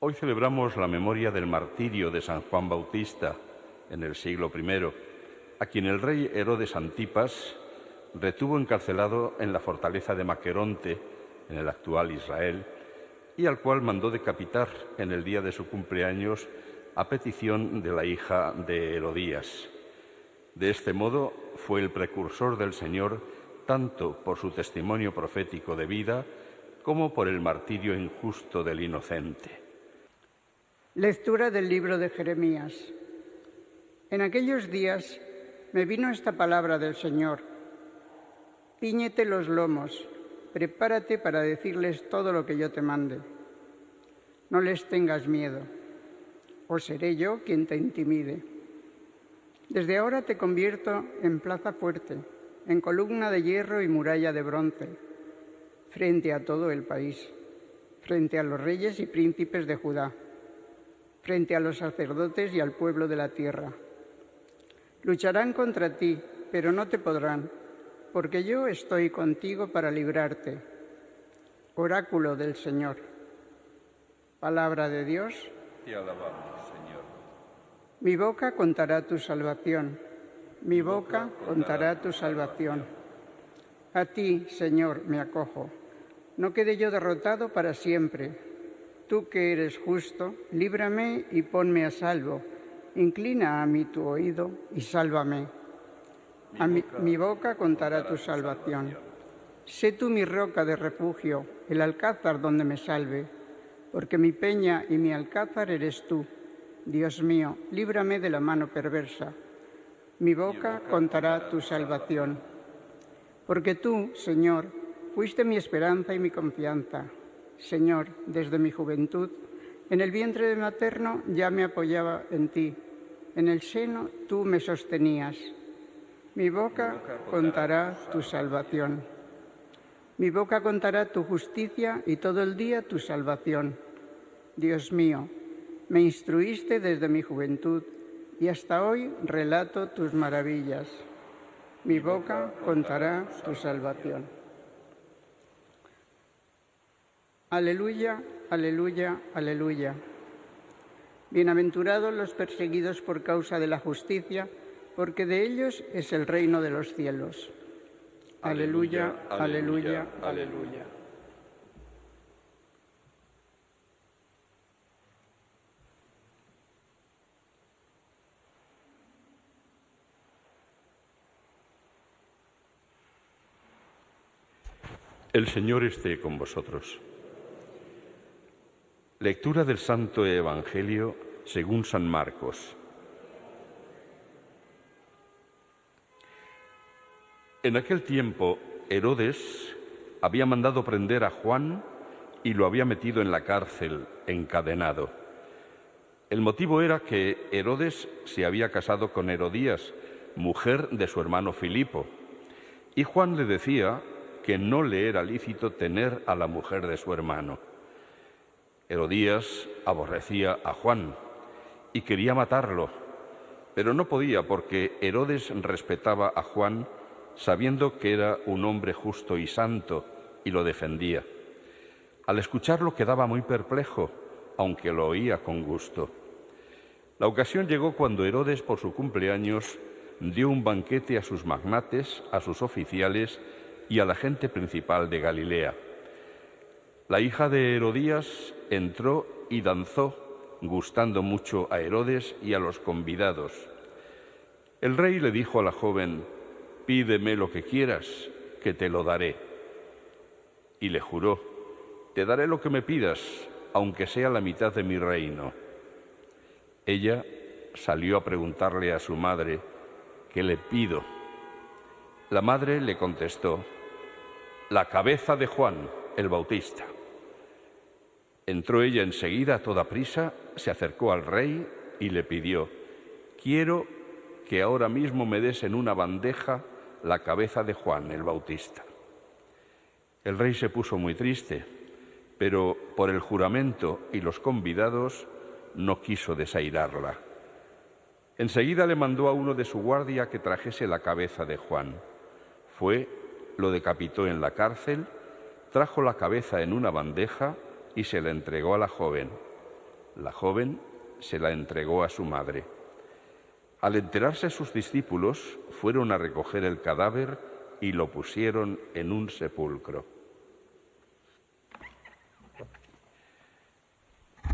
Hoy celebramos la memoria del martirio de San Juan Bautista en el siglo I, a quien el rey Herodes Antipas retuvo encarcelado en la fortaleza de Maqueronte, en el actual Israel, y al cual mandó decapitar en el día de su cumpleaños a petición de la hija de Herodías. De este modo fue el precursor del Señor tanto por su testimonio profético de vida como por el martirio injusto del inocente. Lectura del libro de Jeremías. En aquellos días me vino esta palabra del Señor. Cíñete los lomos, prepárate para decirles todo lo que yo te mande. No les tengas miedo, o seré yo quien te intimide. Desde ahora te convierto en plaza fuerte, en columna de hierro y muralla de bronce, frente a todo el país, frente a los reyes y príncipes de Judá, frente a los sacerdotes y al pueblo de la tierra. Lucharán contra ti, pero no te podrán, porque yo estoy contigo para librarte. Oráculo del Señor. Palabra de Dios. Te alabamos, Señor. Mi boca contará tu salvación. Mi boca contará tu salvación. A ti, Señor, me acojo. No quede yo derrotado para siempre. Tú que eres justo, líbrame y ponme a salvo. Inclina a mí tu oído y sálvame. Mi boca contará tu salvación. Sé tú mi roca de refugio, el alcázar donde me salve, porque mi peña y mi alcázar eres tú. Dios mío, líbrame de la mano perversa. Mi boca contará tu salvación. Porque tú, Señor, fuiste mi esperanza y mi confianza. Señor, desde mi juventud, en el vientre de materno ya me apoyaba en ti. En el seno tú me sostenías. Mi boca contará tu salvación. Mi boca contará tu justicia y todo el día tu salvación. Dios mío, me instruiste desde mi juventud y hasta hoy relato tus maravillas. Mi boca contará tu salvación. Aleluya, aleluya, aleluya. Bienaventurados los perseguidos por causa de la justicia, porque de ellos es el reino de los cielos. Aleluya, aleluya, aleluya. El Señor esté con vosotros. Lectura del Santo Evangelio según San Marcos. En aquel tiempo, Herodes había mandado prender a Juan y lo había metido en la cárcel, encadenado. El motivo era que Herodes se había casado con Herodías, mujer de su hermano Filipo, y Juan le decía que no le era lícito tener a la mujer de su hermano. Herodías aborrecía a Juan y quería matarlo, pero no podía porque Herodes respetaba a Juan sabiendo que era un hombre justo y santo y lo defendía. Al escucharlo quedaba muy perplejo, aunque lo oía con gusto. La ocasión llegó cuando Herodes, por su cumpleaños, dio un banquete a sus magnates, a sus oficiales y a la gente principal de Galilea. La hija de Herodías entró y danzó, gustando mucho a Herodes y a los convidados. El rey le dijo a la joven: «Pídeme lo que quieras, que te lo daré». Y le juró: «Te daré lo que me pidas, aunque sea la mitad de mi reino». Ella salió a preguntarle a su madre: «¿Qué le pido?». La madre le contestó: «La cabeza de Juan el Bautista». Entró ella enseguida a toda prisa, se acercó al rey y le pidió: «Quiero que ahora mismo me des en una bandeja la cabeza de Juan el Bautista». El rey se puso muy triste, pero por el juramento y los convidados no quiso desairarla. Enseguida le mandó a uno de su guardia que trajese la cabeza de Juan. Fue, lo decapitó en la cárcel, trajo la cabeza en una bandeja y se la entregó a la joven. La joven se la entregó a su madre. Al enterarse sus discípulos, fueron a recoger el cadáver y lo pusieron en un sepulcro.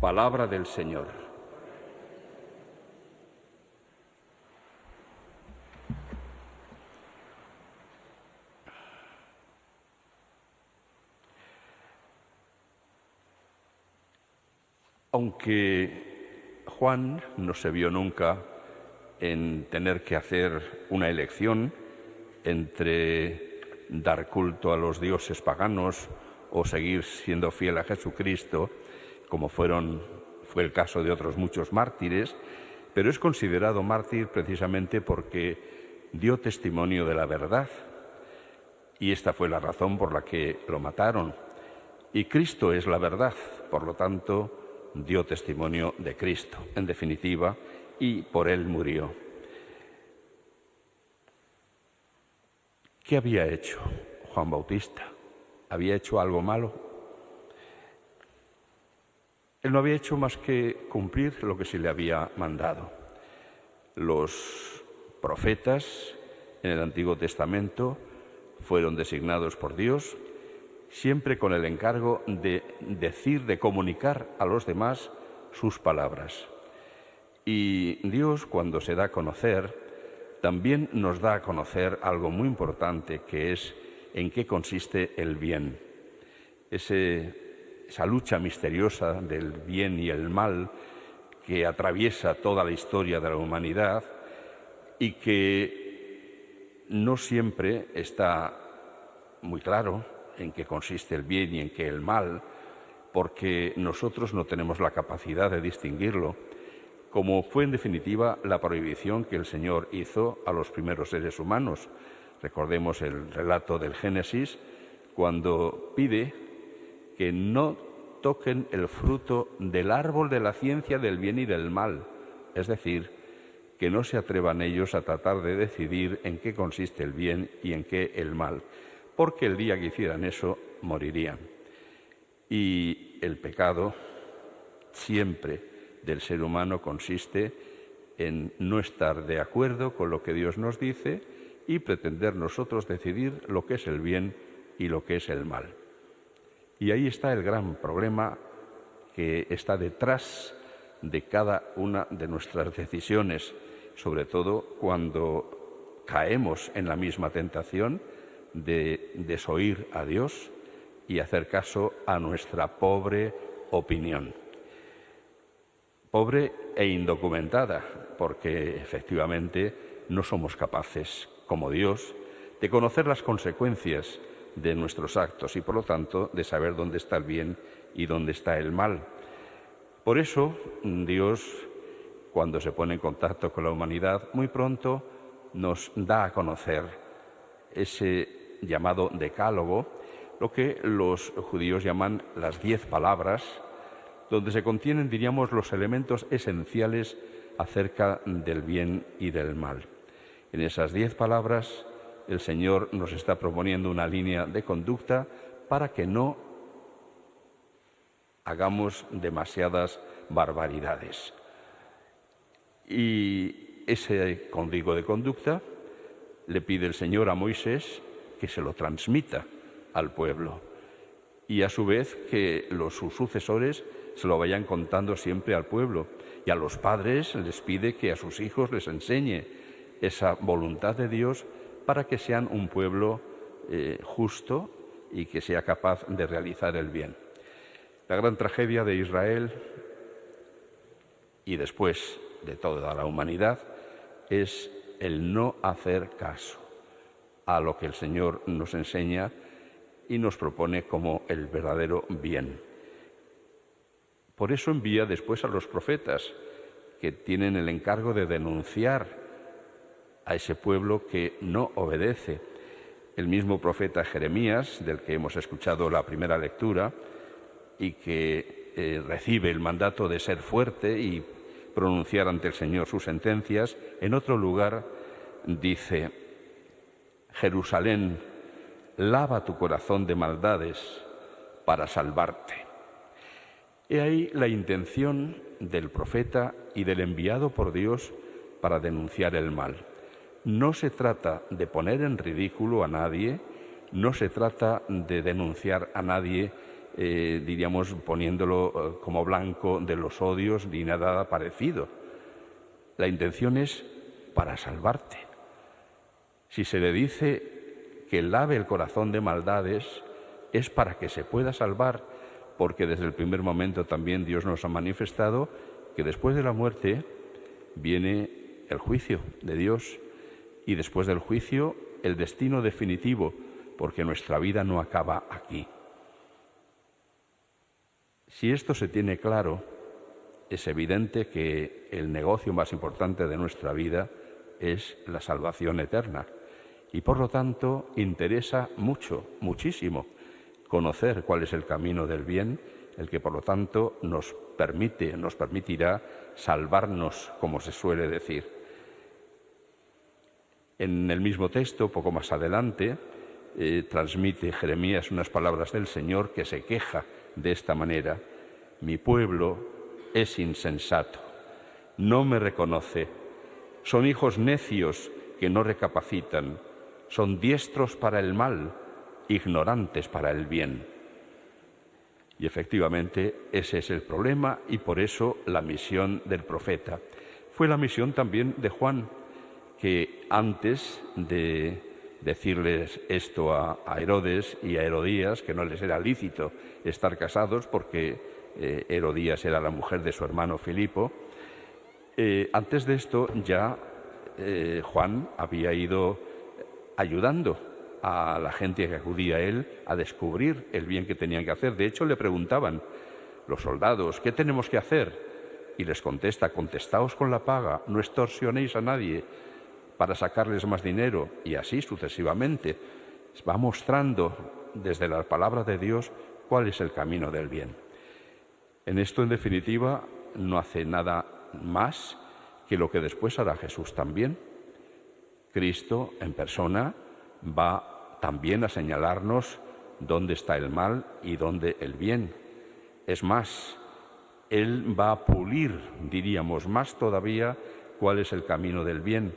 Palabra del Señor. Aunque Juan no se vio nunca en tener que hacer una elección entre dar culto a los dioses paganos o seguir siendo fiel a Jesucristo, como fue el caso de otros muchos mártires, pero es considerado mártir precisamente porque dio testimonio de la verdad. Y esta fue la razón por la que lo mataron. Y Cristo es la verdad, por lo tanto, dio testimonio de Cristo, en definitiva, y por él murió. ¿Qué había hecho Juan Bautista? ¿Había hecho algo malo? Él no había hecho más que cumplir lo que se le había mandado. Los profetas en el Antiguo Testamento fueron designados por Dios siempre con el encargo de decir, de comunicar a los demás sus palabras. Y Dios, cuando se da a conocer, también nos da a conocer algo muy importante, que es en qué consiste el bien. Esa lucha misteriosa del bien y el mal que atraviesa toda la historia de la humanidad y que no siempre está muy claro en qué consiste el bien y en qué el mal, porque nosotros no tenemos la capacidad de distinguirlo, como fue en definitiva la prohibición que el Señor hizo a los primeros seres humanos. Recordemos el relato del Génesis, cuando pide que no toquen el fruto del árbol de la ciencia del bien y del mal, es decir, que no se atrevan ellos a tratar de decidir en qué consiste el bien y en qué el mal, porque el día que hicieran eso morirían. Y el pecado siempre del ser humano consiste en no estar de acuerdo con lo que Dios nos dice y pretender nosotros decidir lo que es el bien y lo que es el mal. Y ahí está el gran problema que está detrás de cada una de nuestras decisiones, sobre todo cuando caemos en la misma tentación de desoír a Dios y hacer caso a nuestra pobre opinión. Pobre e indocumentada, porque efectivamente no somos capaces, como Dios, de conocer las consecuencias de nuestros actos y, por lo tanto, de saber dónde está el bien y dónde está el mal. Por eso, Dios, cuando se pone en contacto con la humanidad, muy pronto nos da a conocer ese llamado decálogo, lo que los judíos llaman las 10 palabras, donde se contienen, diríamos, los elementos esenciales acerca del bien y del mal. En esas 10 palabras, el Señor nos está proponiendo una línea de conducta para que no hagamos demasiadas barbaridades. Y ese código de conducta le pide el Señor a Moisés que se lo transmita al pueblo y a su vez que sus sucesores se lo vayan contando siempre al pueblo. Y a los padres les pide que a sus hijos les enseñe esa voluntad de Dios para que sean un pueblo justo y que sea capaz de realizar el bien. La gran tragedia de Israel y después de toda la humanidad es el no hacer caso a lo que el Señor nos enseña y nos propone como el verdadero bien. Por eso envía después a los profetas, que tienen el encargo de denunciar a ese pueblo que no obedece. El mismo profeta Jeremías, del que hemos escuchado la primera lectura, y que recibe el mandato de ser fuerte y pronunciar ante el Señor sus sentencias, en otro lugar dice: Jerusalén, lava tu corazón de maldades para salvarte. He ahí la intención del profeta y del enviado por Dios para denunciar el mal. No se trata de poner en ridículo a nadie, no se trata de denunciar a nadie, diríamos, poniéndolo como blanco de los odios ni nada parecido. La intención es para salvarte. Si se le dice que lave el corazón de maldades, es para que se pueda salvar, porque desde el primer momento también Dios nos ha manifestado que después de la muerte viene el juicio de Dios y después del juicio el destino definitivo, porque nuestra vida no acaba aquí. Si esto se tiene claro, es evidente que el negocio más importante de nuestra vida es la salvación eterna y por lo tanto interesa mucho, muchísimo, conocer cuál es el camino del bien, el que por lo tanto nos permitirá salvarnos, como se suele decir. En el mismo texto, poco más adelante, transmite Jeremías unas palabras del Señor que se queja de esta manera: mi pueblo es insensato, no me reconoce, son hijos necios que no recapacitan, son diestros para el mal, ignorantes para el bien. Y efectivamente ese es el problema y por eso la misión del profeta. Fue la misión también de Juan, que antes de decirles esto a Herodes y a Herodías, que no les era lícito estar casados porque Herodías era la mujer de su hermano Filipo, antes de esto ya Juan había ido ayudando a la gente que acudía a él a descubrir el bien que tenían que hacer. De hecho, le preguntaban los soldados: ¿qué tenemos que hacer? Y les contesta: contestaos con la paga, no extorsionéis a nadie para sacarles más dinero, y así sucesivamente. Va mostrando desde la palabra de Dios cuál es el camino del bien. En esto, en definitiva, no hace nada más que lo que después hará Jesús también. Cristo en persona va también a señalarnos dónde está el mal y dónde el bien. Es más, Él va a pulir, diríamos, más todavía cuál es el camino del bien.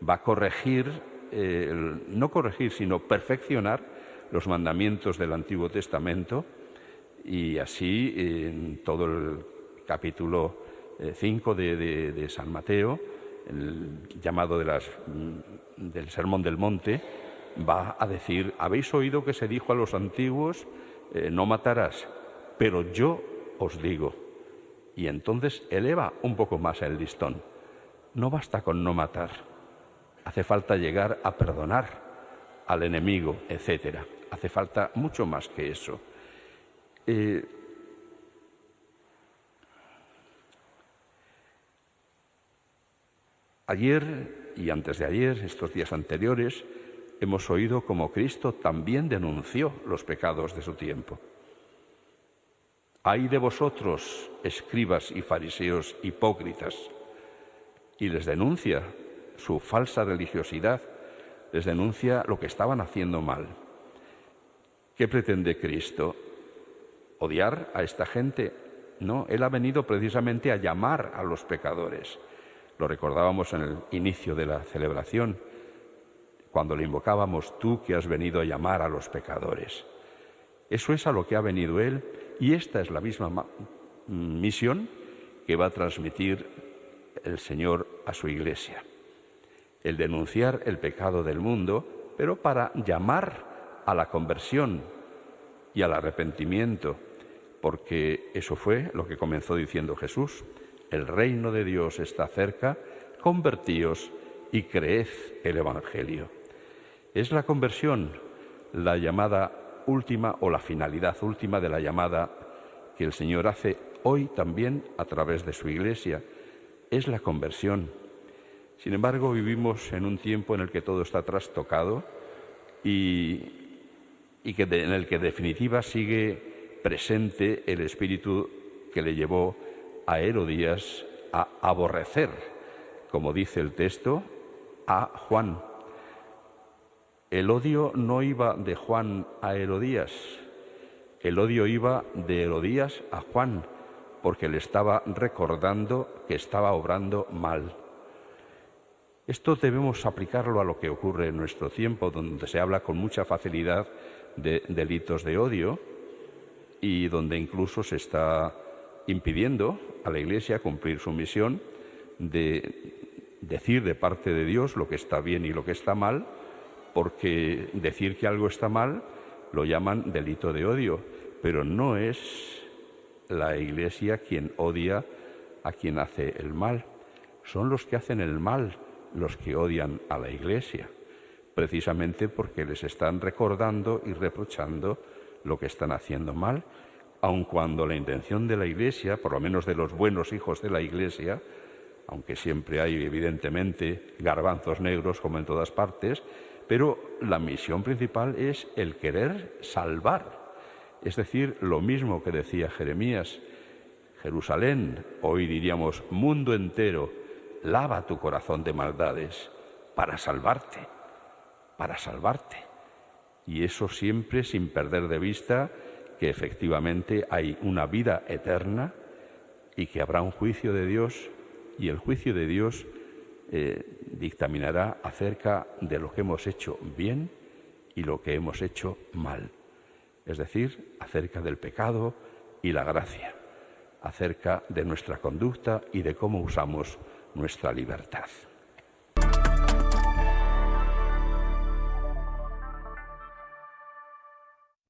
Va a corregir, no corregir, sino perfeccionar los mandamientos del Antiguo Testamento, y así en todo el capítulo 5 de San Mateo, el llamado del Sermón del Monte, va a decir: habéis oído que se dijo a los antiguos, no matarás, pero yo os digo. Y entonces eleva un poco más el listón. No basta con no matar, hace falta llegar a perdonar al enemigo, etc. Hace falta mucho más que eso. Ayer y antes de ayer, estos días anteriores, hemos oído cómo Cristo también denunció los pecados de su tiempo. ¡Ay de vosotros, escribas y fariseos hipócritas! Y les denuncia su falsa religiosidad, les denuncia lo que estaban haciendo mal. ¿Qué pretende Cristo? ¿Odiar a esta gente? No, Él ha venido precisamente a llamar a los pecadores. Lo recordábamos en el inicio de la celebración, cuando le invocábamos: tú que has venido a llamar a los pecadores. Eso es a lo que ha venido Él, y esta es la misma misión que va a transmitir el Señor a su Iglesia. El denunciar el pecado del mundo, pero para llamar a la conversión y al arrepentimiento, porque eso fue lo que comenzó diciendo Jesús: el reino de Dios está cerca, convertíos y creed el Evangelio. Es la conversión la llamada última o la finalidad última de la llamada que el Señor hace hoy también a través de su Iglesia. Es la conversión. Sin embargo, vivimos en un tiempo en el que todo está trastocado y en el que en definitiva sigue presente el espíritu que le llevó a Herodías a aborrecer, como dice el texto, a Juan. El odio no iba de Juan a Herodías, el odio iba de Herodías a Juan, porque le estaba recordando que estaba obrando mal. Esto debemos aplicarlo a lo que ocurre en nuestro tiempo, donde se habla con mucha facilidad de delitos de odio y donde incluso se está impidiendo a la Iglesia cumplir su misión de decir de parte de Dios lo que está bien y lo que está mal, porque decir que algo está mal lo llaman delito de odio, pero no es la Iglesia quien odia a quien hace el mal. Son los que hacen el mal los que odian a la Iglesia, precisamente porque les están recordando y reprochando lo que están haciendo mal, aun cuando la intención de la Iglesia, por lo menos de los buenos hijos de la Iglesia, aunque siempre hay evidentemente garbanzos negros como en todas partes, pero la misión principal es el querer salvar. Es decir, lo mismo que decía Jeremías: Jerusalén, hoy diríamos mundo entero, lava tu corazón de maldades para salvarte, para salvarte. Y eso siempre sin perder de vista que efectivamente hay una vida eterna y que habrá un juicio de Dios, y el juicio de Dios dictaminará acerca de lo que hemos hecho bien y lo que hemos hecho mal. Es decir, acerca del pecado y la gracia, acerca de nuestra conducta y de cómo usamos nuestra libertad.